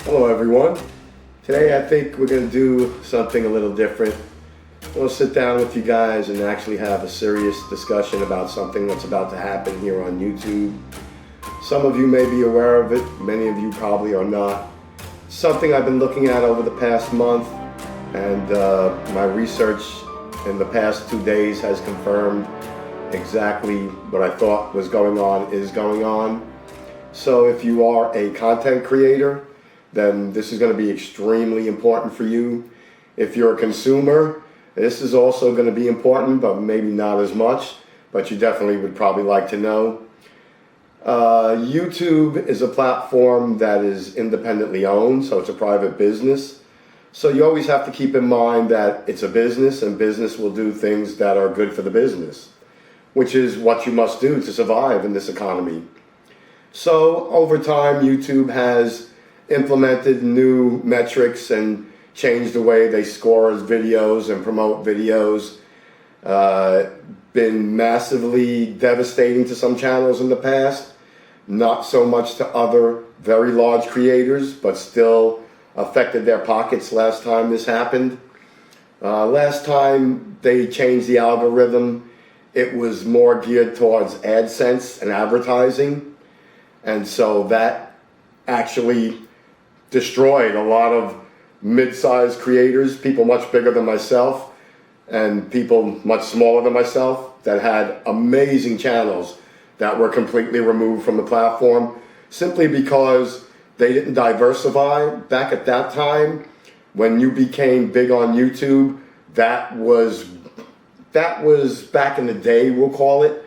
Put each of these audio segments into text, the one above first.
Hello everyone. Today I think we're going to do something a little different. We'll sit down with you guys and actually have a serious discussion about something that's about to happen here on YouTube. Some of you may be aware of it, many of you probably are not. Something I've been looking at over the past month, and my research in the past 2 days has confirmed exactly what I thought was going on is going on. So if you are a content creator, then this is going to be extremely important for you. If you're a consumer, this is also going to be important, but maybe not as much, but you definitely would probably like to know. YouTube is a platform that is independently owned, so it's a private business. So you always have to keep in mind that it's a business, and business will do things that are good for the business, which is what you must do to survive in this economy. So over time, YouTube has implemented new metrics and changed the way they score videos and promote videos. Been massively devastating to some channels in the past, not so much to other very large creators, but still affected their pockets last time this happened. Last time they changed the algorithm, it was more geared towards Adsense and advertising, and so that actually destroyed a lot of mid-sized creators, people much bigger than myself and people much smaller than myself that had amazing channels that were completely removed from the platform simply because they didn't diversify. Back at that time, when you became big on YouTube, that was back in the day, we'll call it,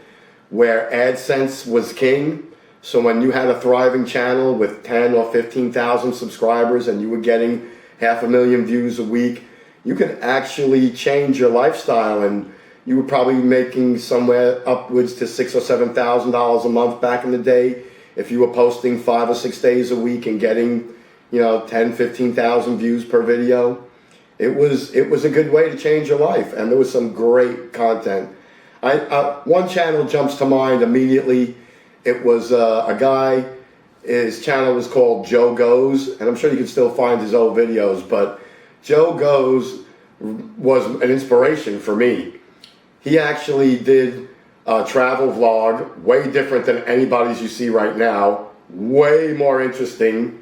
where AdSense was king. So when you had a thriving channel with 10 or 15,000 subscribers and you were getting 500,000 views a week, you could actually change your lifestyle, and you were probably making somewhere upwards to $6,000 or $7,000 a month back in the day if you were posting 5 or 6 days a week and getting, 10, 15,000 views per video. It was a good way to change your life, and there was some great content. One channel jumps to mind immediately. It was a guy, his channel was called Joe Goes, and I'm sure you can still find his old videos, but Joe Goes was an inspiration for me. He actually did a travel vlog, way different than anybody's you see right now, way more interesting.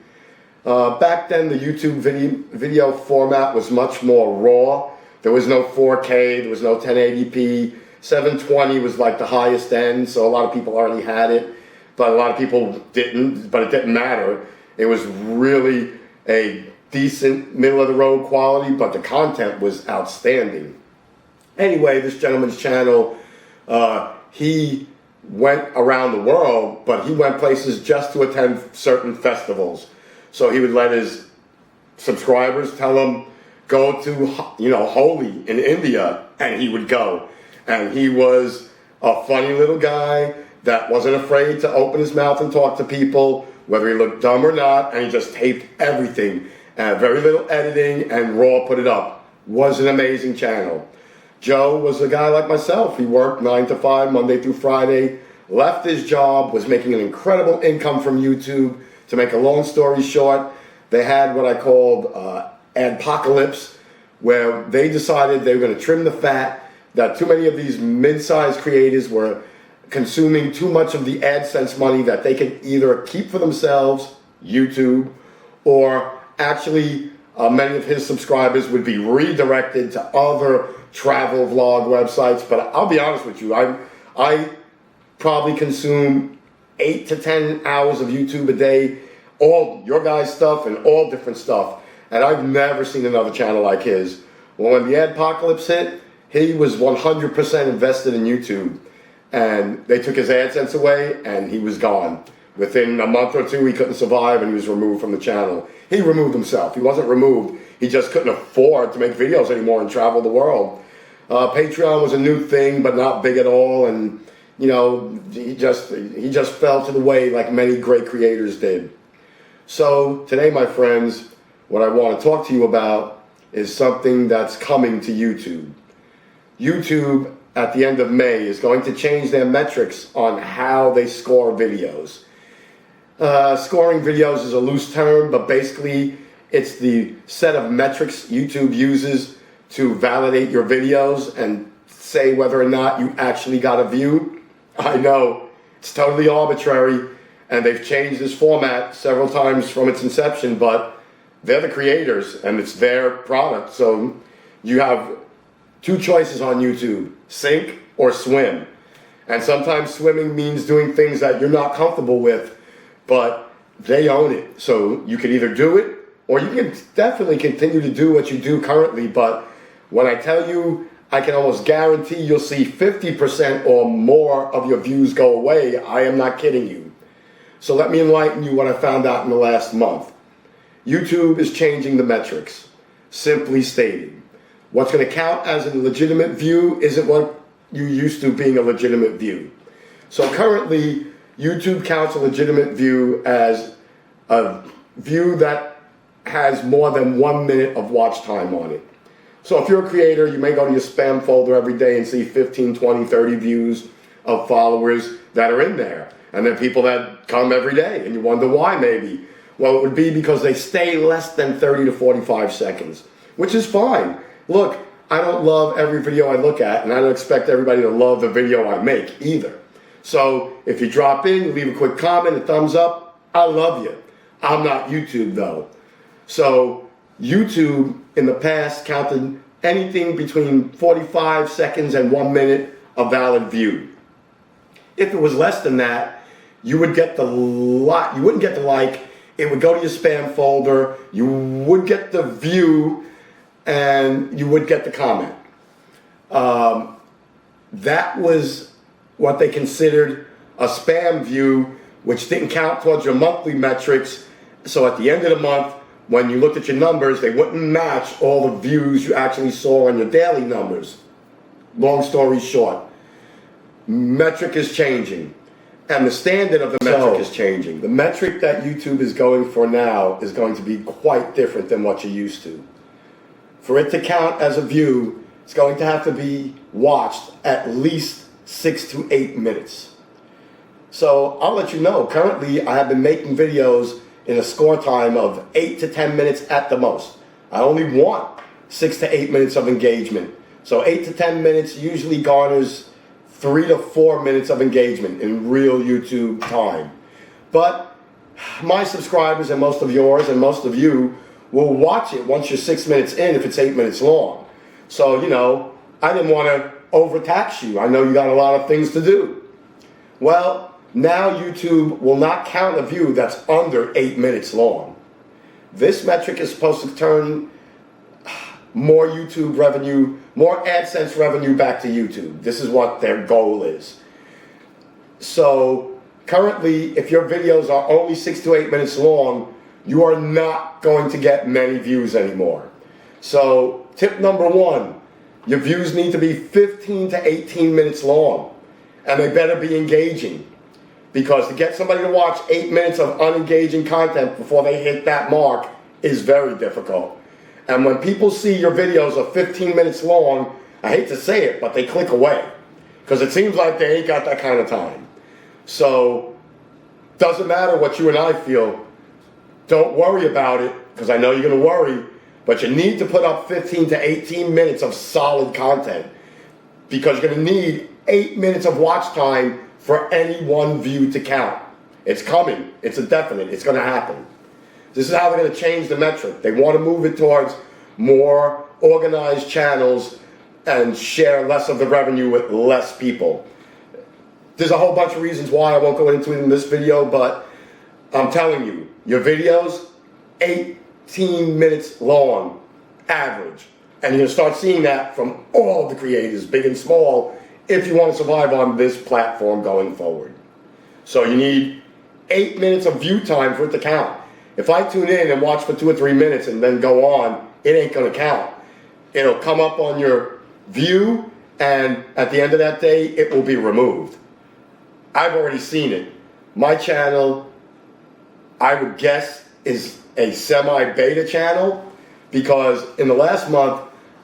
Back then the YouTube video format was much more raw. There was no 4K, there was no 1080p. 720 was like the highest end, so a lot of people already had it, but a lot of people didn't, but it didn't matter. It was really a decent middle-of-the-road quality, but the content was outstanding. Anyway, this gentleman's channel, he went around the world, but he went places just to attend certain festivals. So he would let his subscribers tell him, go to, Holi in India, and he would go. And he was a funny little guy that wasn't afraid to open his mouth and talk to people, whether he looked dumb or not, and he just taped everything. Very little editing and raw put it up. Was an amazing channel. Joe was a guy like myself. He worked 9 to 5, Monday through Friday, left his job, was making an incredible income from YouTube. To make a long story short, they had what I called Adpocalypse, where they decided they were going to trim the fat, that too many of these mid-sized creators were consuming too much of the AdSense money that they could either keep for themselves, YouTube, or actually many of his subscribers would be redirected to other travel vlog websites. But I'll be honest with you, I probably consume 8 to 10 hours of YouTube a day, all your guys' stuff and all different stuff. And I've never seen another channel like his. Well, when the Adpocalypse hit, he was 100% invested in YouTube, and they took his AdSense away and he was gone. Within a month or two, he couldn't survive and he was removed from the channel. He removed himself. He wasn't removed. He just couldn't afford to make videos anymore and travel the world. Patreon was a new thing, but not big at all. And, he just fell to the way like many great creators did. So today, my friends, what I want to talk to you about is something that's coming to YouTube. YouTube at the end of May is going to change their metrics on how they score videos. Scoring videos is a loose term, but basically it's the set of metrics YouTube uses to validate your videos and say whether or not you actually got a view. I know, it's totally arbitrary, and they've changed this format several times from its inception, but they're the creators and it's their product. So you have two choices on YouTube: sink or swim. And sometimes swimming means doing things that you're not comfortable with, but they own it. So you can either do it, or you can definitely continue to do what you do currently. But when I tell you, I can almost guarantee you'll see 50% or more of your views go away. I am not kidding you. So let me enlighten you what I found out in the last month. YouTube is changing the metrics. Simply stated, what's going to count as a legitimate view isn't what you used to being a legitimate view. So currently, YouTube counts a legitimate view as a view that has more than 1 minute of watch time on it. So if you're a creator, you may go to your spam folder every day and see 15, 20, 30 views of followers that are in there. And then people that come every day, and you wonder why maybe. Well, it would be because they stay less than 30 to 45 seconds, which is fine. Look, I don't love every video I look at, and I don't expect everybody to love the video I make either. So if you drop in, you leave a quick comment, a thumbs up, I love you. I'm not YouTube though. So YouTube in the past counted anything between 45 seconds and 1 minute a valid view. If it was less than that, you would get the you wouldn't get the like, it would go to your spam folder, you would get the view, and you would get the comment. That was what they considered a spam view, which didn't count towards your monthly metrics. So at the end of the month, when you looked at your numbers, they wouldn't match all the views you actually saw on your daily numbers. Long story short, metric is changing, and the standard of the metric is changing. The metric that YouTube is going for now is going to be quite different than what you're used to. For it to count as a view, it's going to have to be watched at least 6 to 8 minutes. So I'll let you know, currently I have been making videos in a score time of 8 to 10 minutes at the most. I only want 6 to 8 minutes of engagement. So 8 to 10 minutes usually garners 3 to 4 minutes of engagement in real YouTube time. But my subscribers and most of yours and most of you will watch it once you're 6 minutes in if it's 8 minutes long. So, you know, I didn't want to overtax you. I know you got a lot of things to do. Well, now YouTube will not count a view that's under 8 minutes long. This metric is supposed to turn more YouTube revenue, more AdSense revenue back to YouTube. This is what their goal is. So currently, if your videos are only 6 to 8 minutes long, you are not going to get many views anymore. So tip number one, your views need to be 15 to 18 minutes long, and they better be engaging. Because to get somebody to watch 8 minutes of unengaging content before they hit that mark is very difficult. And when people see your videos are 15 minutes long, I hate to say it, but they click away. Because it seems like they ain't got that kind of time. So, doesn't matter what you and I feel. Don't worry about it, because I know you're going to worry. But you need to put up 15 to 18 minutes of solid content. Because you're going to need 8 minutes of watch time for any one view to count. It's coming. It's a definite. It's going to happen. This is how they're going to change the metric. They want to move it towards more organized channels and share less of the revenue with less people. There's a whole bunch of reasons why I won't go into it in this video, but I'm telling you, your videos, 18 minutes long, average. And you're going to start seeing that from all the creators, big and small, if you want to survive on this platform going forward. So you need 8 minutes of view time for it to count. If I tune in and watch for 2 or 3 minutes and then go on, it ain't going to count. It'll come up on your view, and at the end of that day, it will be removed. I've already seen it. My channel, I would guess, is a semi-beta channel, because in the last month,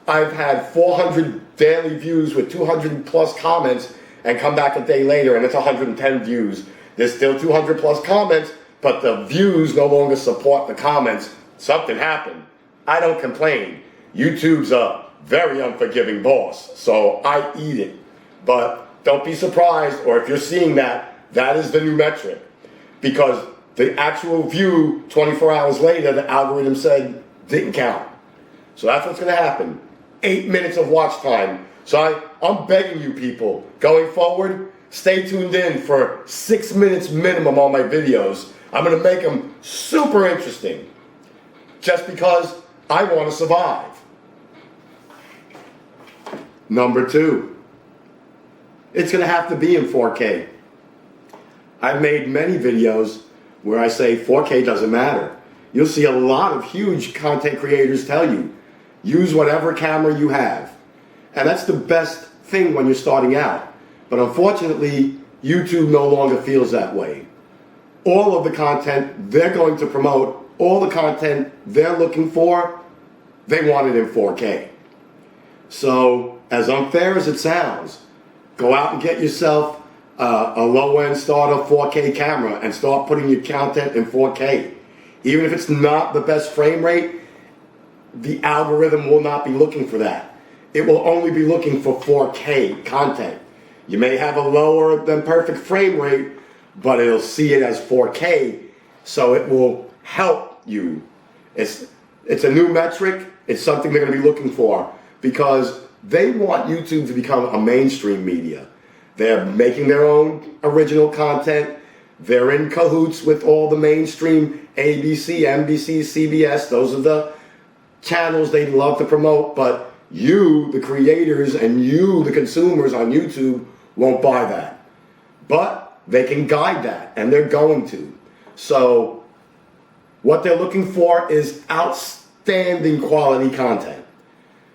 I've had 400 daily views with 200 plus comments, and come back a day later and it's 110 views. There's still 200 plus comments, but the views no longer support the comments. Something happened. I don't complain. YouTube's a very unforgiving boss, so I eat it. But don't be surprised, or if you're seeing that, that is the new metric. Because the actual view 24 hours later, the algorithm said didn't count. So that's what's going to happen. 8 minutes of watch time. So I'm begging you people, going forward, stay tuned in for 6 minutes minimum on my videos. I'm going to make them super interesting. Just because I want to survive. Number 2. It's going to have to be in 4K. I've made many videos where I say 4K doesn't matter. You'll see a lot of huge content creators tell you, use whatever camera you have. And that's the best thing when you're starting out. But unfortunately, YouTube no longer feels that way. All of the content they're going to promote, all the content they're looking for, they want it in 4K. So, as unfair as it sounds, go out and get yourself a low-end starter 4K camera and start putting your content in 4K. Even if it's not the best frame rate, the algorithm will not be looking for that. It will only be looking for 4K content. You may have a lower than perfect frame rate, but it'll see it as 4K, so it will help you. It's a new metric. It's something they're going to be looking for because they want YouTube to become a mainstream media. They're making their own original content. They're in cahoots with all the mainstream ABC, NBC, CBS. Those are the channels they love to promote, but you, the creators, and you, the consumers on YouTube, won't buy that. But they can guide that, and they're going to. So what they're looking for is outstanding quality content.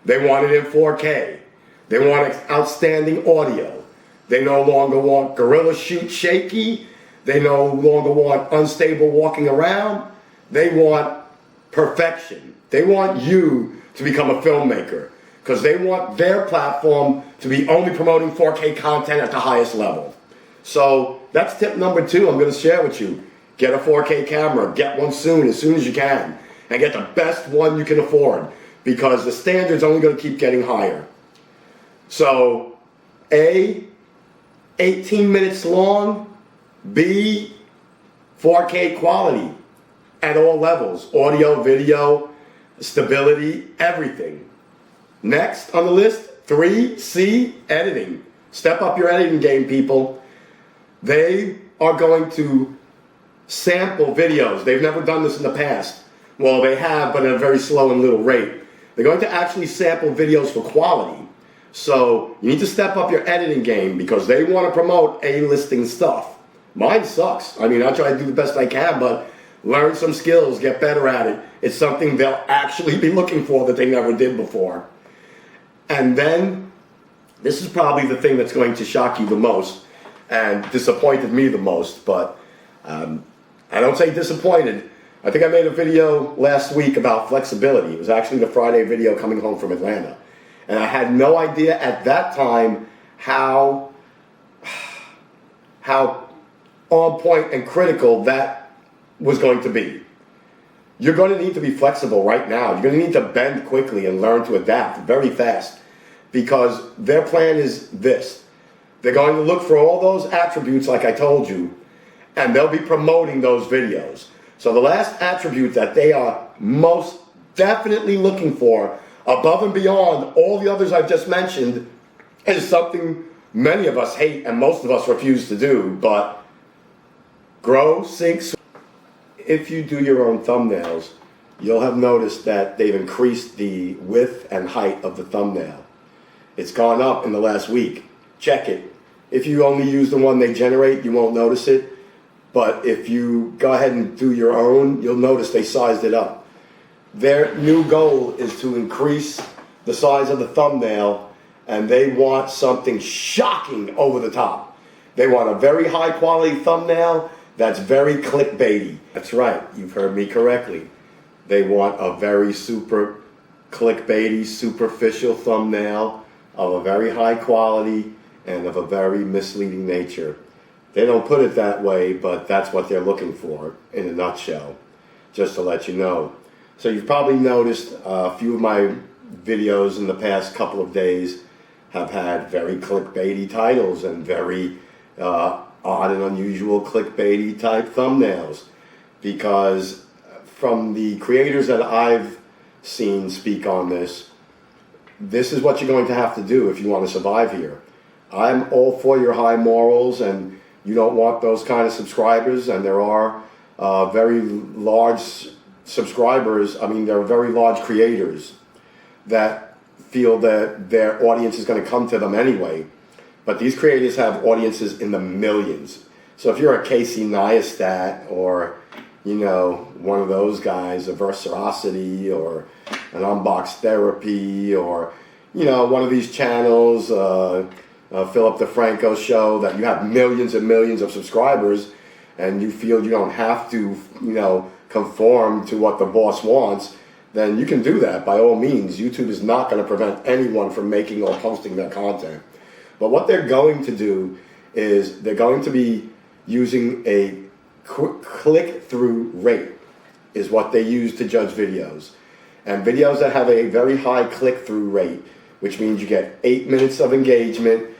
They want it in 4K. They want outstanding audio. They no longer want gorilla shoot shaky. They no longer want unstable walking around. They want perfection. They want you to become a filmmaker because they want their platform to be only promoting 4K content at the highest level. So that's tip number 2 I'm going to share with you. Get a 4K camera. Get one soon as you can. And get the best one you can afford because the standard's only going to keep getting higher. So, A, 18 minutes long. B, 4K quality at all levels. Audio, video, stability, everything. Next on the list, 3, C, editing. Step up your editing game, people. They are going to sample videos. They've never done this in the past. Well, they have, but at a very slow and little rate. They're going to actually sample videos for quality. So you need to step up your editing game because they want to promote A-listing stuff. Mine sucks. I mean, I try to do the best I can, but learn some skills, get better at it. It's something they'll actually be looking for that they never did before. And then, this is probably the thing that's going to shock you the most and disappointed me the most, but I don't say disappointed. I think I made a video last week about flexibility. It was actually the Friday video coming home from Atlanta. And I had no idea at that time how on point and critical that was going to be. You're going to need to be flexible right now. You're going to need to bend quickly and learn to adapt very fast because their plan is this. They're going to look for all those attributes like I told you, and they'll be promoting those videos. So the last attribute that they are most definitely looking for, above and beyond all the others I've just mentioned, is something many of us hate and most of us refuse to do, but grow, sync. If you do your own thumbnails, you'll have noticed that they've increased the width and height of the thumbnail. It's gone up in the last week. Check it. If you only use the one they generate, you won't notice it. But if you go ahead and do your own, you'll notice they sized it up. Their new goal is to increase the size of the thumbnail, and they want something shocking over the top. They want a very high quality thumbnail that's very clickbaity. That's right, you've heard me correctly. They want a very super clickbaity, superficial thumbnail of a very high quality and of a very misleading nature. They don't put it that way, but that's what they're looking for in a nutshell, just to let you know. So you've probably noticed a few of my videos in the past couple of days have had very clickbaity titles and very odd and unusual clickbaity type thumbnails, because from the creators that I've seen speak on this is what you're going to have to do if you want to survive here. I'm all for your high morals, and you don't want those kind of subscribers, and there are very large subscribers, there are very large creators that feel that their audience is going to come to them anyway. But these creators have audiences in the millions. So if you're a Casey Neistat or, one of those guys, a Verserosity or an Unbox Therapy or, one of these channels, Philip DeFranco show, that you have millions and millions of subscribers and you feel you don't have to, conform to what the boss wants, then you can do that by all means. YouTube is not going to prevent anyone from making or posting their content. But what they're going to do is they're going to be using a click-through rate is what they use to judge videos. And videos that have a very high click-through rate, which means you get 8 minutes of engagement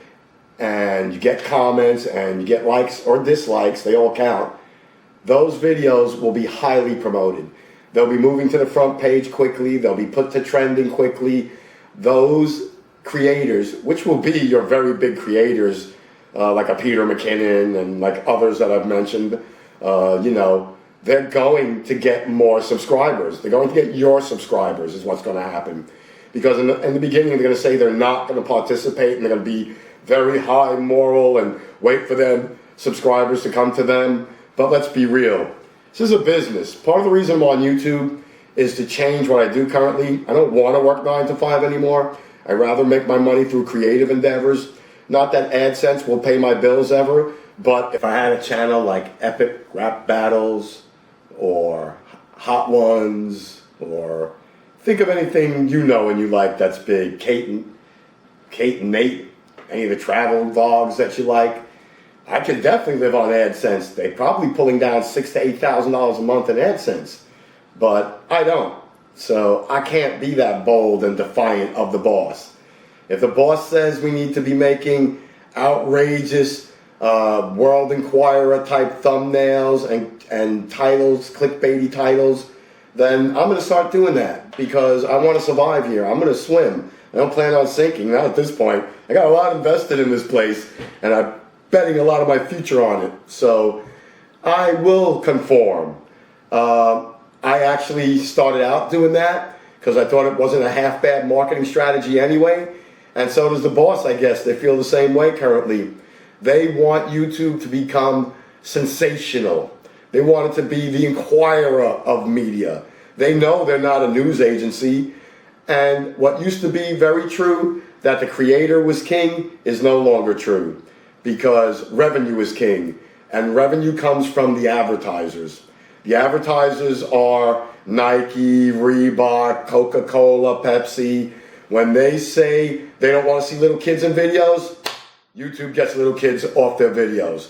and you get comments and you get likes or dislikes, they all count. Those videos will be highly promoted. They'll be moving to the front page quickly. They'll be put to trending quickly. Those creators, which will be your very big creators, like a Peter McKinnon and like others that I've mentioned, they're going to get more subscribers. They're going to get your subscribers is what's going to happen. Because in the beginning, they're going to say they're not going to participate and they're going to be very high moral and wait for them subscribers to come to them. But let's be real. This is a business. Part of the reason I'm on YouTube is to change what I do currently. I don't want to work 9 to 5 anymore. I'd rather make my money through creative endeavors. Not that AdSense will pay my bills ever, but if I had a channel like Epic Rap Battles or Hot Ones, or think of anything you know and you like that's big, Kate and Nate, any of the travel vlogs that you like, I could definitely live on AdSense. They're probably pulling down $6,000 to $8,000 a month in AdSense, but I don't. So I can't be that bold and defiant of the boss. If the boss says we need to be making outrageous World Enquirer type thumbnails and titles, clickbaity titles, then I'm going to start doing that because I want to survive here. I'm going to swim. I don't plan on sinking, not at this point. I got a lot invested in this place and I'm betting a lot of my future on it. So I will conform. I actually started out doing that because I thought it wasn't a half-bad marketing strategy anyway. And so does the boss, I guess. They feel the same way currently. They want YouTube to become sensational. They want it to be the Enquirer of media. They know they're not a news agency. And what used to be very true, that the creator was king, is no longer true. Because revenue is king. And revenue comes from the advertisers. The advertisers are Nike, Reebok, Coca-Cola, Pepsi. When they say they don't want to see little kids in videos, YouTube gets little kids off their videos.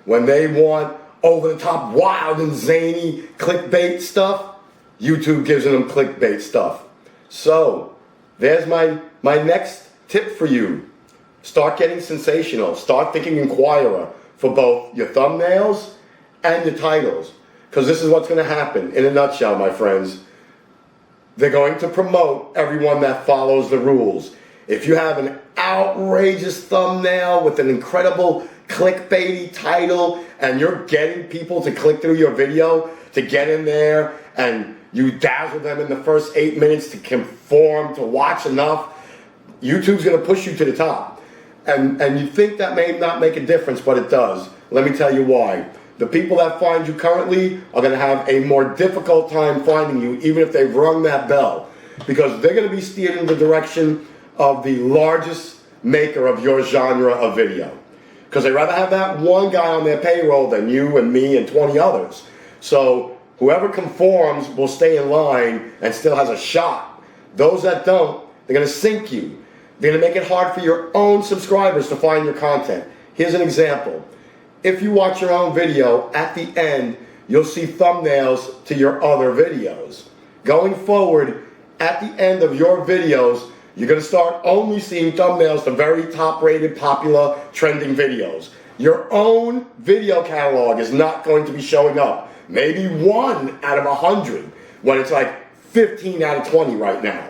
When they want over-the-top, wild and zany clickbait stuff, YouTube gives them clickbait stuff. So, there's my next tip for you. Start getting sensational. Start thinking Enquirer for both your thumbnails and your titles. Because this is what's going to happen in a nutshell, my friends. They're going to promote everyone that follows the rules. If you have an outrageous thumbnail with an incredible clickbaity title and you're getting people to click through your video to get in there and you dazzle them in the first 8 minutes to conform, to watch enough, YouTube's going to push you to the top. And you think that may not make a difference, but it does. Let me tell you why. The people that find you currently are going to have a more difficult time finding you, even if they've rung that bell, because they're going to be steered in the direction of the largest maker of your genre of video. Because they'd rather have that one guy on their payroll than you and me and 20 others. So whoever conforms will stay in line and still has a shot. Those that don't, they're going to sink you. They're going to make it hard for your own subscribers to find your content. Here's an example. if you watch your own video, at the end, you'll see thumbnails to your other videos. Going forward, at the end of your videos, you're going to start only seeing thumbnails to very top-rated, popular, trending videos. Your own video catalog is not going to be showing up. Maybe 1 out of 100, when it's like 15 out of 20 right now.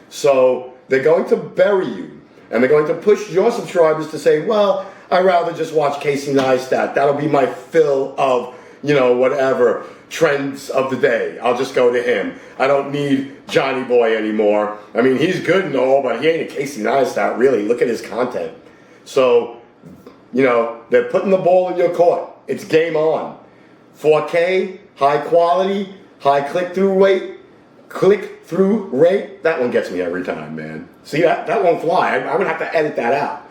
So they're going to bury you, and they're going to push your subscribers to say, well, I'd rather just watch Casey Neistat. That'll be my fill of, whatever trends of the day. I'll just go to him. I don't need Johnny Boy anymore. I mean, he's good and all, but he ain't a Casey Neistat, really. Look at his content. So, they're putting the ball in your court. It's game on. 4K, high quality, high click-through rate. That one gets me every time, man. See, that won't fly. I would have to edit that out.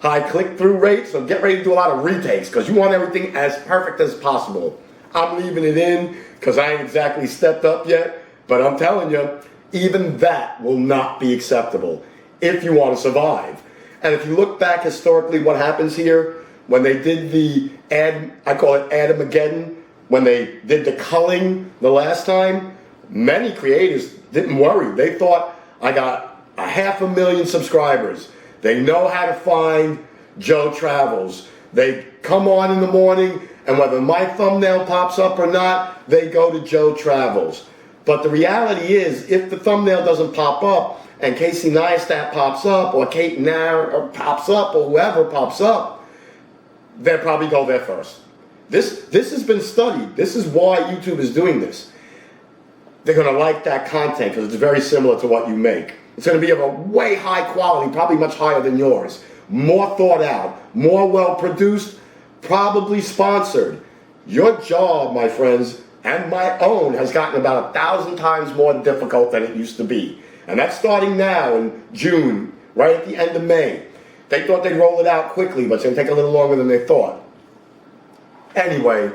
High click-through rate, so get ready to do a lot of retakes because you want everything as perfect as possible. I'm leaving it in because I ain't exactly stepped up yet, but I'm telling you, even that will not be acceptable if you want to survive. And if you look back historically, what happens here, when they did the I call it Adamageddon, when they did the culling the last time, many creators didn't worry. They thought, I got 500,000 subscribers. They know how to find Joe Travels. They come on in the morning, and whether my thumbnail pops up or not, they go to Joe Travels. But the reality is, if the thumbnail doesn't pop up, and Casey Neistat pops up, or Kate Nair pops up, or whoever pops up, they'll probably go there first. This has been studied. This is why YouTube is doing this. They're going to like that content because it's very similar to what you make. It's going to be of a way high quality, probably much higher than yours. More thought out, more well produced, probably sponsored. Your job, my friends, and my own has gotten about 1,000 times more difficult than it used to be. And that's starting now in June, right at the end of May. They thought they'd roll it out quickly, but it's going to take a little longer than they thought. Anyway,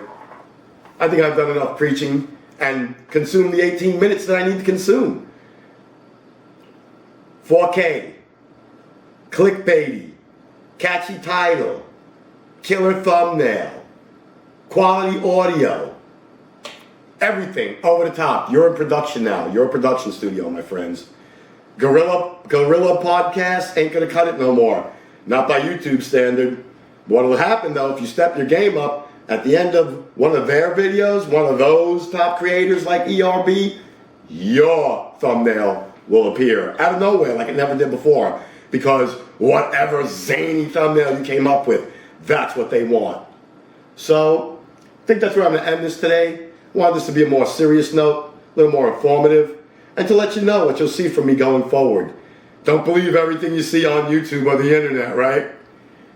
I think I've done enough preaching and consumed the 18 minutes that I need to consume. 4K, clickbaity, catchy title, killer thumbnail, quality audio, everything over the top. You're in production now. You're a production studio, my friends. Guerrilla podcast ain't gonna cut it no more. Not by YouTube standard. What'll happen though, if you step your game up, at the end of one of their videos, one of those top creators like ERB, your thumbnail will appear out of nowhere like it never did before, because whatever zany thumbnail you came up with, that's what they want. So I think that's where I'm going to end this today. I wanted this to be a more serious note, a little more informative, and to let you know what you'll see from me going forward. Don't believe everything you see on YouTube or the internet, right?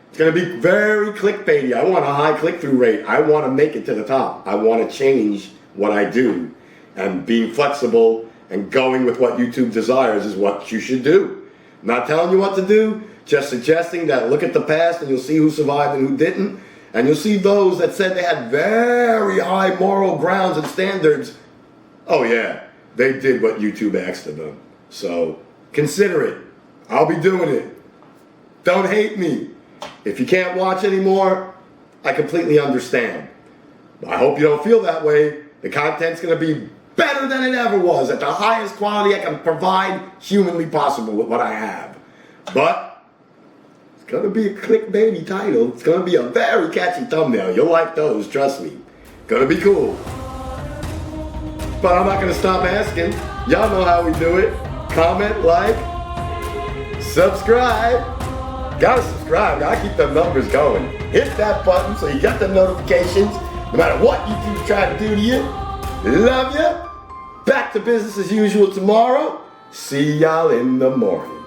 It's going to be very clickbaity. I want a high click-through rate. I want to make it to the top. I want to change what I do, and being flexible and going with what YouTube desires is what you should do. I'm not telling you what to do, just suggesting that look at the past and you'll see who survived and who didn't. And you'll see those that said they had very high moral grounds and standards. Oh yeah, they did what YouTube asked of them. So consider it. I'll be doing it. Don't hate me. If you can't watch anymore, I completely understand. I hope you don't feel that way. The content's going to be better than it ever was, at the highest quality I can provide humanly possible with what I have. But it's going to be a clickbaity title. It's going to be a very catchy thumbnail. You'll like those, trust me. Going to be cool. But I'm not going to stop asking. Y'all know how we do it. Comment, like, subscribe. Gotta subscribe. Gotta keep the numbers going. Hit that button so you get the notifications no matter what YouTube's trying to do to you. Love ya. Back to business as usual tomorrow. See y'all in the morning.